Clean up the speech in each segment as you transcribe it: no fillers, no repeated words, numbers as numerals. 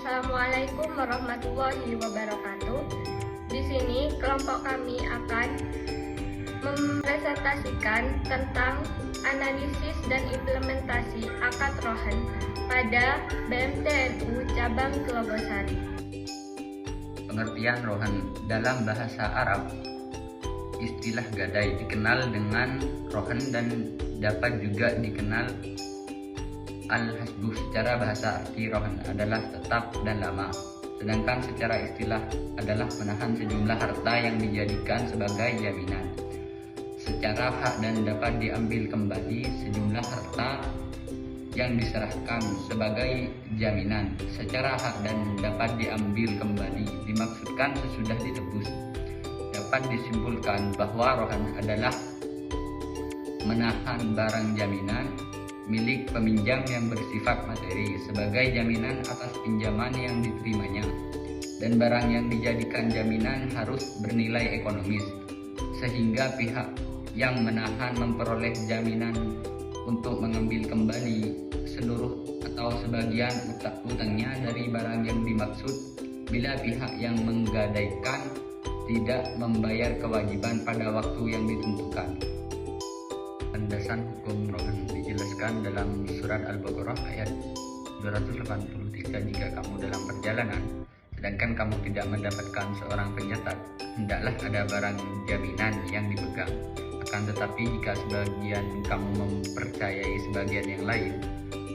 Assalamualaikum warahmatullahi wabarakatuh. Di sini kelompok kami akan mempresentasikan tentang analisis dan implementasi akad rohan pada BMTNU Cabang Telogosari. Pengertian rohan dalam bahasa Arab, istilah gadai dikenal dengan rohan dan dapat juga dikenal al-hasbuh. Secara bahasa arti rohan adalah tetap dan lama, sedangkan secara istilah adalah menahan sejumlah harta yang dijadikan sebagai jaminan. Secara hak dan dapat diambil kembali sejumlah harta yang diserahkan sebagai jaminan. Secara hak dan dapat diambil kembali dimaksudkan sesudah ditebus. Dapat disimpulkan bahwa rohan adalah menahan barang jaminan milik peminjam yang bersifat materi sebagai jaminan atas pinjaman yang diterimanya, dan barang yang dijadikan jaminan harus bernilai ekonomis sehingga pihak yang menahan memperoleh jaminan untuk mengambil kembali seluruh atau sebagian utangnya dari barang yang dimaksud bila pihak yang menggadaikan tidak membayar kewajiban pada waktu yang ditentukan. Landasan hukum rohan dijelaskan dalam surat Al-Baqarah ayat 283. Jika kamu dalam perjalanan sedangkan kamu tidak mendapatkan seorang pencatat, hendaklah ada barang jaminan yang dipegang. Akan tetapi jika sebagian kamu mempercayai sebagian yang lain,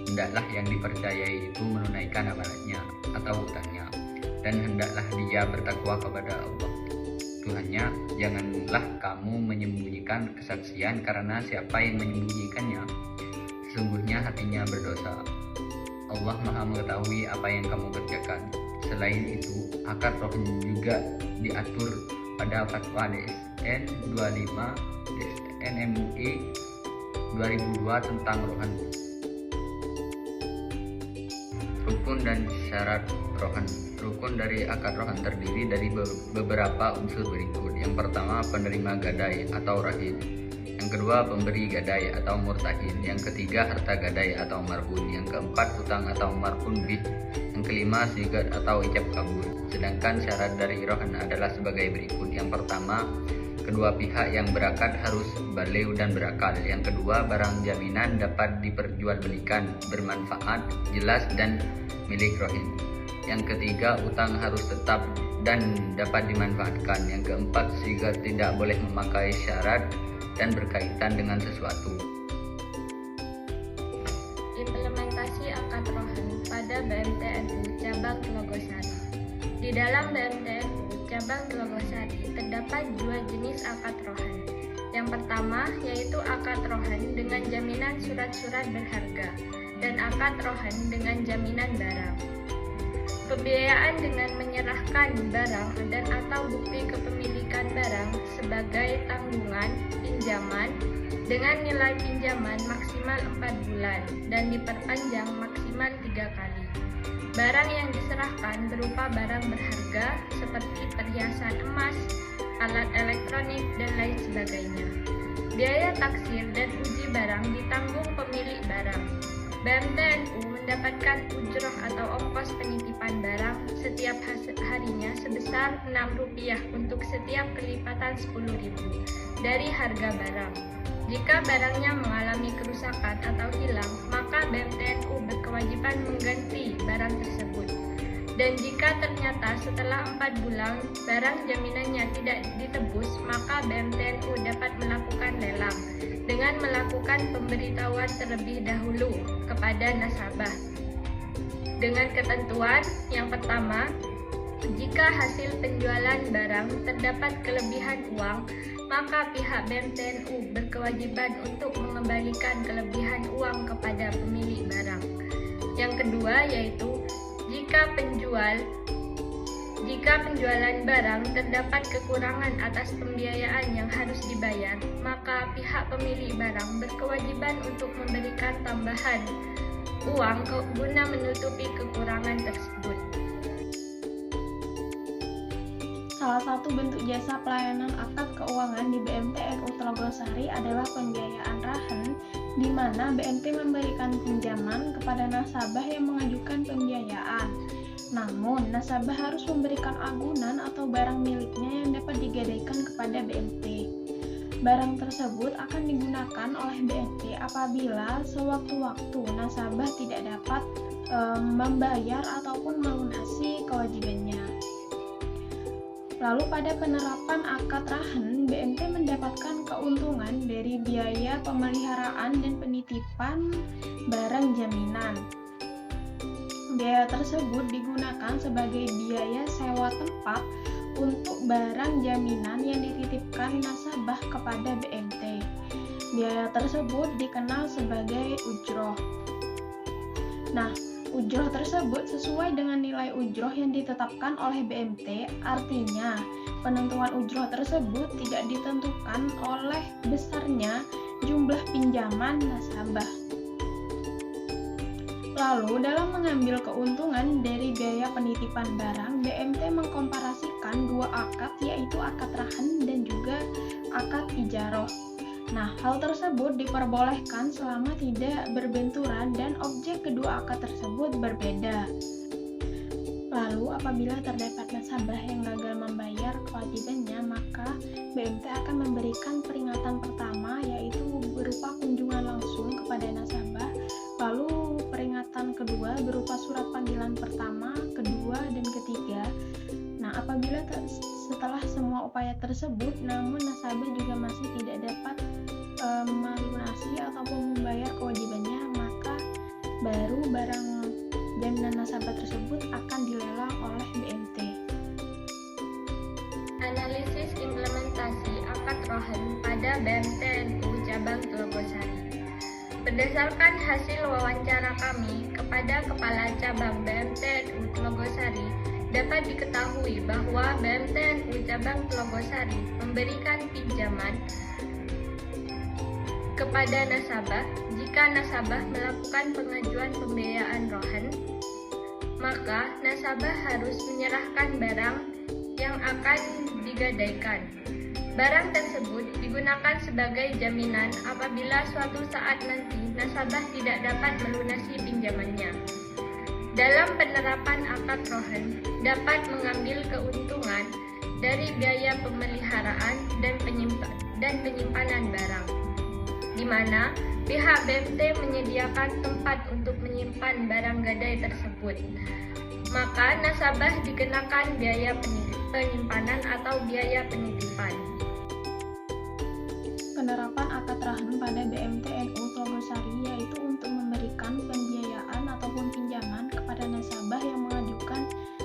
hendaklah yang dipercayai itu menunaikan amanatnya atau hutangnya, dan hendaklah dia bertakwa kepada Allah Tuhannya. Janganlah kamu menyembunyikan kesaksian, karena siapa yang menyembunyikannya sesungguhnya hatinya berdosa. Allah Maha mengetahui apa yang kamu kerjakan. Selain itu, akad rohan juga diatur pada Fatwa DSN 25 DSN MUI 2002 tentang rohan. Rukun dan syarat rohan. Rukun dari akad rohan terdiri dari beberapa unsur berikut. Yang pertama, penerima gadai atau rahin. Yang kedua, pemberi gadai atau murtahin. Yang ketiga, harta gadai atau marhun. Yang keempat, hutang atau marhun bih. Yang kelima, sigat atau ijab kabul. Sedangkan syarat dari rohan adalah sebagai berikut. Yang pertama, kedua pihak yang berakad harus baligh dan berakal. Yang kedua, barang jaminan dapat diperjualbelikan, bermanfaat, jelas dan milik rohin. Yang ketiga, utang harus tetap dan dapat dimanfaatkan. Yang keempat, sigat tidak boleh memakai syarat dan berkaitan dengan sesuatu. Implementasi akad rohan pada BMTNU Cabang Telogosari. Di dalam BMTNU Cabang Telogosari terdapat dua jenis akad rohan. Yang pertama yaitu akad rohan dengan jaminan surat-surat berharga dan akad rohan dengan jaminan barang. Pembiayaan dengan menyerahkan barang dan atau bukti kepemilikan barang sebagai tanggungan pinjaman dengan nilai pinjaman maksimal 4 bulan dan diperpanjang maksimal 3 kali. Barang yang diserahkan berupa barang berharga seperti perhiasan emas, alat elektronik, dan lain sebagainya. Biaya taksir dan uji barang ditanggung pemilik barang. BMTNU mendapatkan ujroh atau ongkos penitipan barang setiap harinya sebesar Rp6 untuk setiap kelipatan Rp10.000 dari harga barang. Jika barangnya mengalami kerusakan atau hilang, maka BMTNU berkewajiban mengganti barang tersebut. Dan jika ternyata setelah 4 bulan barang jaminannya tidak ditebus, maka BMTNU dapat melakukan lelang dengan melakukan pemberitahuan terlebih dahulu kepada nasabah. Dengan ketentuan yang pertama, jika hasil penjualan barang terdapat kelebihan uang, maka pihak BMTNU berkewajiban untuk mengembalikan kelebihan uang kepada pemilik barang. Yang kedua yaitu jika penjualan barang terdapat kekurangan atas pembiayaan yang harus dibayar, maka pihak pemilik barang berkewajiban untuk memberikan tambahan uang guna menutupi kekurangan tersebut. Salah satu bentuk jasa pelayanan akad keuangan di BMTNU Telogosari adalah pembiayaan rahan, di mana BNT memberikan pinjaman kepada nasabah yang mengajukan pembiayaan. Namun, nasabah harus memberikan agunan atau barang miliknya yang dapat digadaikan kepada BMT. Barang tersebut akan digunakan oleh BMT apabila sewaktu-waktu nasabah tidak dapat membayar ataupun melunasi kewajibannya. Lalu pada penerapan akad rahan, BMT mendapatkan keuntungan dari biaya pemeliharaan dan penitipan barang jaminan. Biaya tersebut digunakan sebagai biaya sewa tempat untuk barang jaminan yang dititipkan nasabah kepada BMT. Biaya tersebut dikenal sebagai ujroh. Nah, ujroh tersebut sesuai dengan nilai ujroh yang ditetapkan oleh BMT, artinya penentuan ujroh tersebut tidak ditentukan oleh besarnya jumlah pinjaman nasabah. Lalu, dalam mengambil keuntungan dari biaya penitipan barang, BMT mengkomparasikan dua akad, yaitu akad rahan dan juga akad ijaroh. Nah, hal tersebut diperbolehkan selama tidak berbenturan dan objek kedua akad tersebut berbeda. Lalu, apabila terdapat nasabah yang gagal membayar kewajibannya, maka BMT akan memberikan peringatan pertama, yaitu berupa kunjungan langsung kepada nasabah. Lalu, peringatan kedua berupa surat panggilan pertama, kedua, dan ketiga. Nah, apabila setelah semua upaya tersebut, namun nasabah juga masih tidak dapat melunasi ataupun membayar kewajibannya, maka baru barang jaminan nasabah tersebut akan dilelang oleh BMT. Analisis implementasi akad rahan pada BMTNU Cabang Telogosari. Berdasarkan hasil wawancara kami kepada Kepala Cabang BMTNU Telogosari, dapat diketahui bahwa BMTNU Cabang Telogosari memberikan pinjaman kepada nasabah jika nasabah melakukan pengajuan pembiayaan rohan, maka nasabah harus menyerahkan barang yang akan digadaikan. Barang tersebut digunakan sebagai jaminan apabila suatu saat nanti nasabah tidak dapat melunasi pinjamannya. Dalam penerapan akad rohan dapat mengambil keuntungan dari biaya pemeliharaan dan penyimpanan barang, di mana pihak BMT menyediakan tempat untuk menyimpan barang gadai tersebut. Maka nasabah dikenakan biaya penyimpanan atau biaya penitipan. Penerapan akad rahan pada BMTNU Telogosari yaitu untuk memberikan pembiayaan ataupun pinjaman kepada nasabah yang mengajukan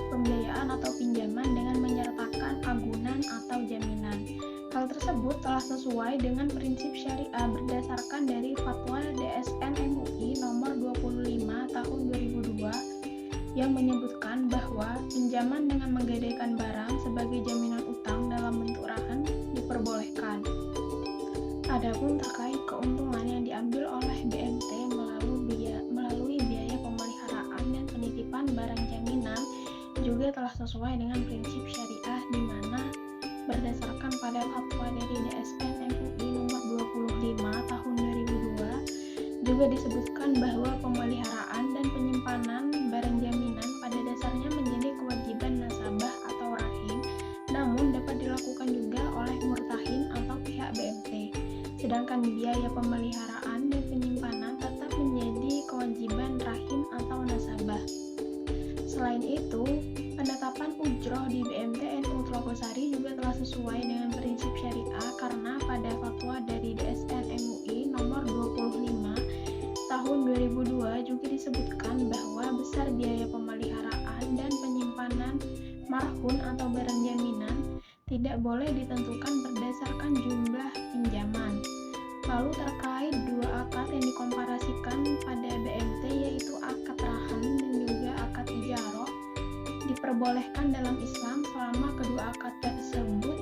pembiayaan atau pinjaman dengan menyertakan agunan atau jaminan. Hal tersebut telah sesuai dengan prinsip syariah berdasarkan dari Fatwa DSN MUI nomor 25 tahun 2002 yang menyebutkan bahwa pinjaman dengan menggadaikan barang sebagai jaminan utang dalam bentuk rahan diperbolehkan. Adapun terkait keuntungan yang diambil oleh BMT melalui biaya pemeliharaan dan penitipan barang jaminan juga telah sesuai dengan prinsip syariah, di mana berdasarkan pada fatwa dari DSN MUI nomor 25 tahun 2002 juga disebutkan bahwa pemeliharaan dan penyimpanan barang jaminan pada dasarnya menjadi kewajiban nasabah atau rahin, namun dapat dilakukan juga oleh murtahin atau pihak BMT. Sedangkan biaya pemeliharaan dan penyimpanan tetap menjadi kewajiban rahin atau nasabah. Selain itu, penetapan ujroh di BMTNU Telogosari juga telah sesuai dengan prinsip syariah karena pada fatwa dari DSN MUI nomor 25 tahun 2002 juga disebutkan bahwa besar biaya pemeliharaan dan penyimpanan marhun atau barang jaminan tidak boleh ditentukan berdasarkan jumlah pinjaman. Lalu terkait dua akad yang dikomparasikan pada BMT yaitu akad rahan dan juga akad ijaroh, diperbolehkan dalam Islam selama kedua akad tersebut